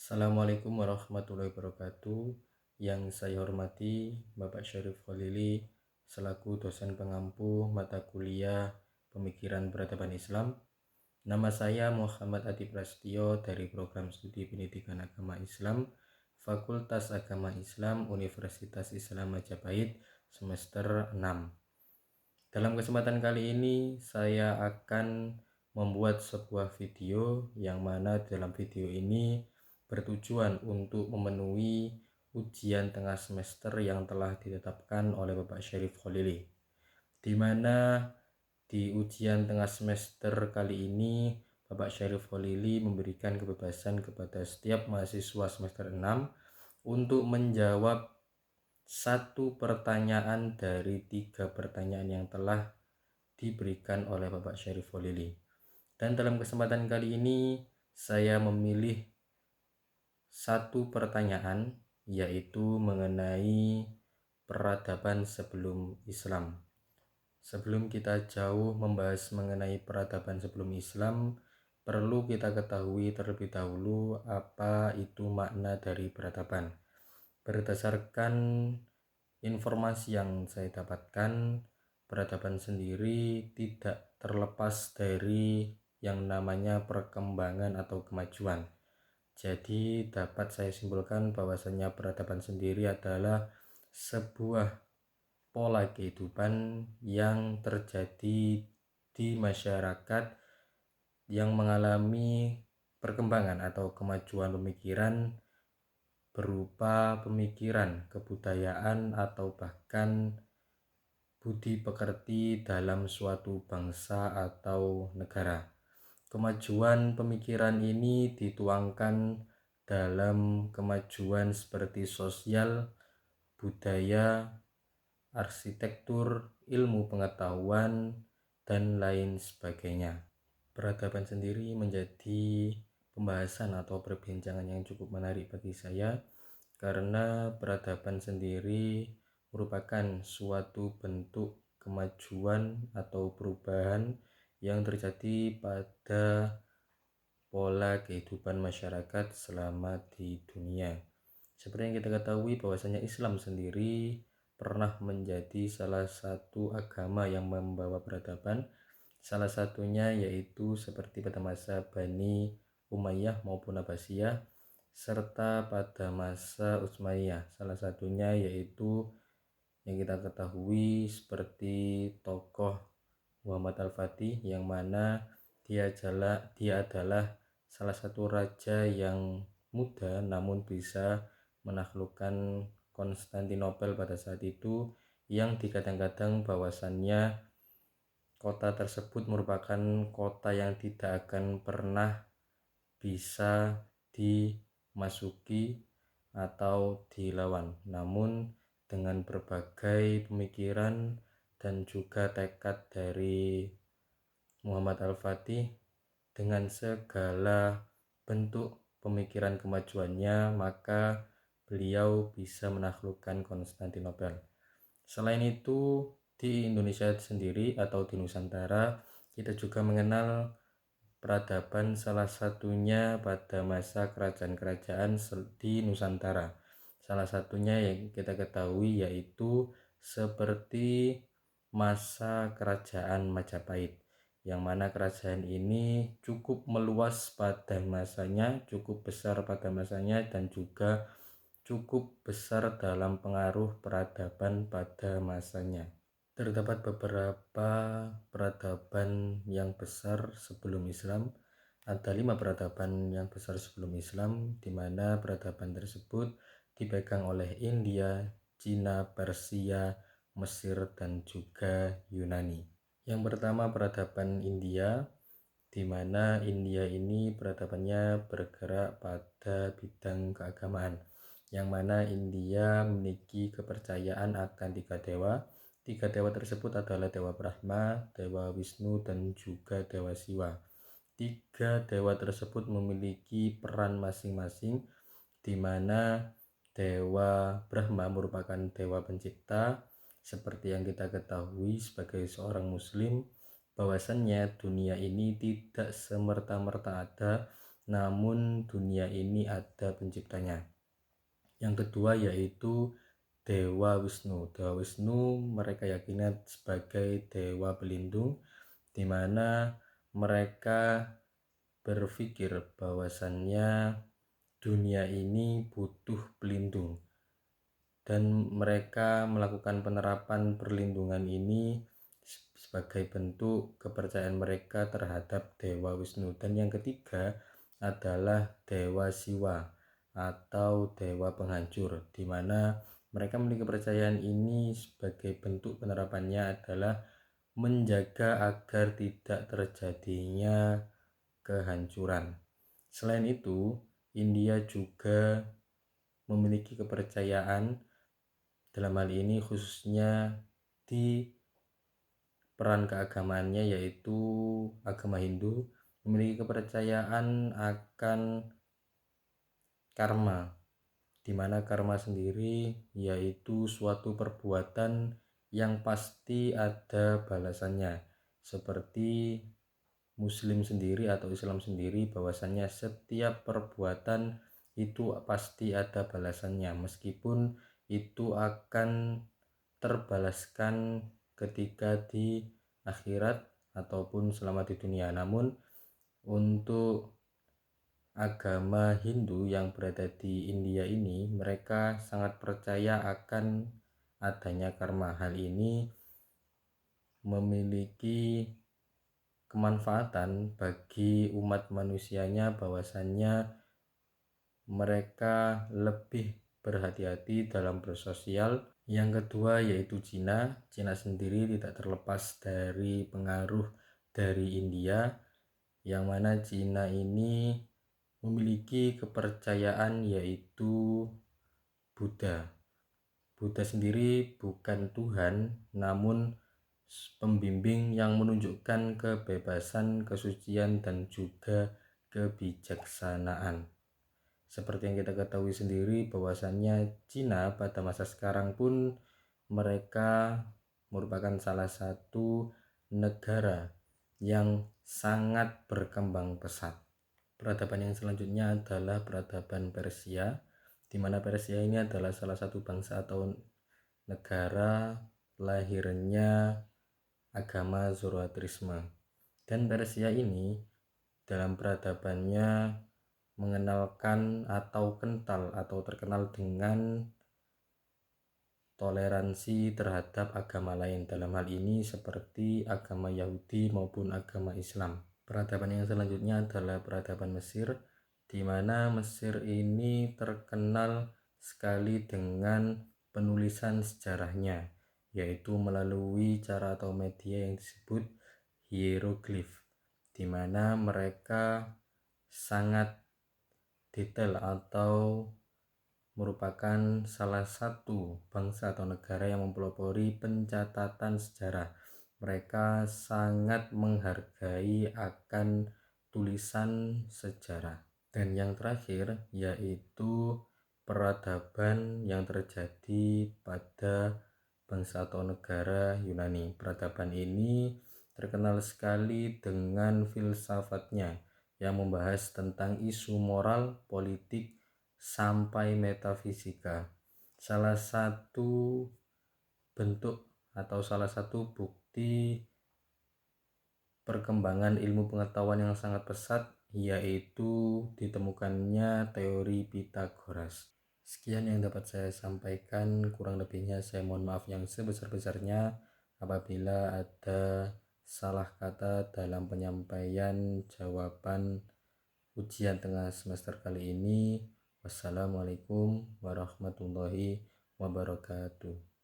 Assalamualaikum warahmatullahi wabarakatuh. Yang saya hormati Bapak Syarif Khalili selaku dosen pengampu mata kuliah Pemikiran Peradaban Islam. Nama saya Muhammad Adi Prasetyo dari Program Studi Pendidikan Agama Islam, Fakultas Agama Islam Universitas Islam Majapahit semester 6. Dalam kesempatan kali ini saya akan membuat sebuah video yang mana dalam video ini bertujuan untuk memenuhi ujian tengah semester yang telah ditetapkan oleh Bapak Syarif Khalili, di mana di ujian tengah semester kali ini Bapak Syarif Khalili memberikan kebebasan kepada setiap mahasiswa semester 6 untuk menjawab satu pertanyaan dari 3 pertanyaan yang telah diberikan oleh Bapak Syarif Khalili. Dan dalam kesempatan kali ini saya memilih satu pertanyaan, yaitu mengenai peradaban sebelum Islam. Sebelum kita jauh membahas mengenai peradaban sebelum Islam, perlu kita ketahui terlebih dahulu apa itu makna dari peradaban. Berdasarkan informasi yang saya dapatkan, peradaban sendiri tidak terlepas dari yang namanya perkembangan atau kemajuan. Jadi dapat saya simpulkan bahwasanya peradaban sendiri adalah sebuah pola kehidupan yang terjadi di masyarakat yang mengalami perkembangan atau kemajuan pemikiran berupa pemikiran, kebudayaan, atau bahkan budi pekerti dalam suatu bangsa atau negara. Kemajuan pemikiran ini dituangkan dalam kemajuan seperti sosial, budaya, arsitektur, ilmu pengetahuan, dan lain sebagainya. Peradaban sendiri menjadi pembahasan atau perbincangan yang cukup menarik bagi saya, karena peradaban sendiri merupakan suatu bentuk kemajuan atau perubahan yang terjadi pada pola kehidupan masyarakat selama di dunia. Seperti yang kita ketahui bahwasanya Islam sendiri pernah menjadi salah satu agama yang membawa peradaban. Salah satunya yaitu seperti pada masa Bani Umayyah maupun Abbasiyah, serta pada masa Utsmaniyah. Salah satunya yaitu yang kita ketahui seperti tokoh Muhammad Al-Fatih, yang mana dia adalah salah satu raja yang muda namun bisa menaklukkan Konstantinopel pada saat itu, yang dikadang-kadang bahwasannya kota tersebut merupakan kota yang tidak akan pernah bisa dimasuki atau dilawan. Namun dengan berbagai pemikiran dan juga tekad dari Muhammad Al-Fatih, dengan segala bentuk pemikiran kemajuannya, maka beliau bisa menaklukkan Konstantinopel. Selain itu, di Indonesia sendiri atau di Nusantara, kita juga mengenal peradaban salah satunya pada masa kerajaan-kerajaan di Nusantara. Salah satunya yang kita ketahui yaitu seperti masa kerajaan Majapahit, yang mana kerajaan ini cukup meluas pada masanya, cukup besar pada masanya, dan juga cukup besar dalam pengaruh peradaban pada masanya. Terdapat beberapa peradaban yang besar sebelum Islam. Ada 5 peradaban yang besar sebelum Islam, di mana peradaban tersebut dipegang oleh India, Cina, Persia, Mesir, dan juga Yunani. Yang pertama peradaban India, di mana India ini peradabannya bergerak pada bidang keagamaan, yang mana India memiliki kepercayaan akan 3 dewa. 3 dewa tersebut adalah Dewa Brahma, Dewa Wisnu, dan juga Dewa Siwa. 3 dewa tersebut memiliki peran masing-masing, di mana Dewa Brahma merupakan dewa pencipta. Seperti yang kita ketahui sebagai seorang muslim, bahwasannya dunia ini tidak semerta-merta ada, namun dunia ini ada penciptanya. Yang kedua yaitu Dewa Wisnu. Dewa Wisnu mereka yakini sebagai dewa pelindung, di mana mereka berpikir bahwasannya dunia ini butuh pelindung, dan mereka melakukan penerapan perlindungan ini sebagai bentuk kepercayaan mereka terhadap Dewa Wisnu. Dan yang ketiga adalah Dewa Siwa atau dewa penghancur, di mana mereka memiliki kepercayaan ini sebagai bentuk penerapannya adalah menjaga agar tidak terjadinya kehancuran. Selain itu, India juga memiliki kepercayaan dalam hal ini khususnya di peran keagamaannya yaitu agama Hindu, memiliki kepercayaan akan karma, di mana karma sendiri yaitu suatu perbuatan yang pasti ada balasannya. Seperti Muslim sendiri atau Islam sendiri bahwasannya setiap perbuatan itu pasti ada balasannya, meskipun itu akan terbalaskan ketika di akhirat ataupun selama di dunia. Namun untuk agama Hindu yang berada di India ini, mereka sangat percaya akan adanya karma. Hal ini memiliki kemanfaatan bagi umat manusianya, bahwasannya mereka lebih berhati-hati dalam bersosial. Yang kedua yaitu Cina. Cina sendiri tidak terlepas dari pengaruh dari India, yang mana Cina ini memiliki kepercayaan yaitu Buddha. Buddha sendiri bukan Tuhan, namun pembimbing yang menunjukkan kebebasan, kesucian, dan juga kebijaksanaan. Seperti yang kita ketahui sendiri bahwasannya Cina pada masa sekarang pun mereka merupakan salah satu negara yang sangat berkembang pesat. Peradaban yang selanjutnya adalah peradaban Persia, di mana Persia ini adalah salah satu bangsa atau negara lahirnya agama Zoroastrisme. Dan Persia ini dalam peradabannya mengenalkan atau kental atau terkenal dengan toleransi terhadap agama lain, dalam hal ini seperti agama Yahudi maupun agama Islam. Peradaban yang selanjutnya adalah peradaban Mesir, di mana Mesir ini terkenal sekali dengan penulisan sejarahnya, yaitu melalui cara atau media yang disebut hieroglif, di mana mereka sangat detail atau merupakan salah satu bangsa atau negara yang mempelopori pencatatan sejarah. Mereka sangat menghargai akan tulisan sejarah. Dan yang terakhir yaitu peradaban yang terjadi pada bangsa atau negara Yunani. Peradaban ini terkenal sekali dengan filsafatnya yang membahas tentang isu moral, politik, sampai metafisika. Salah satu bentuk atau salah satu bukti perkembangan ilmu pengetahuan yang sangat pesat yaitu ditemukannya teori Pythagoras. Sekian yang dapat saya sampaikan, kurang lebihnya saya mohon maaf yang sebesar-besarnya apabila ada salah kata dalam penyampaian jawaban ujian tengah semester kali ini. Wassalamualaikum warahmatullahi wabarakatuh.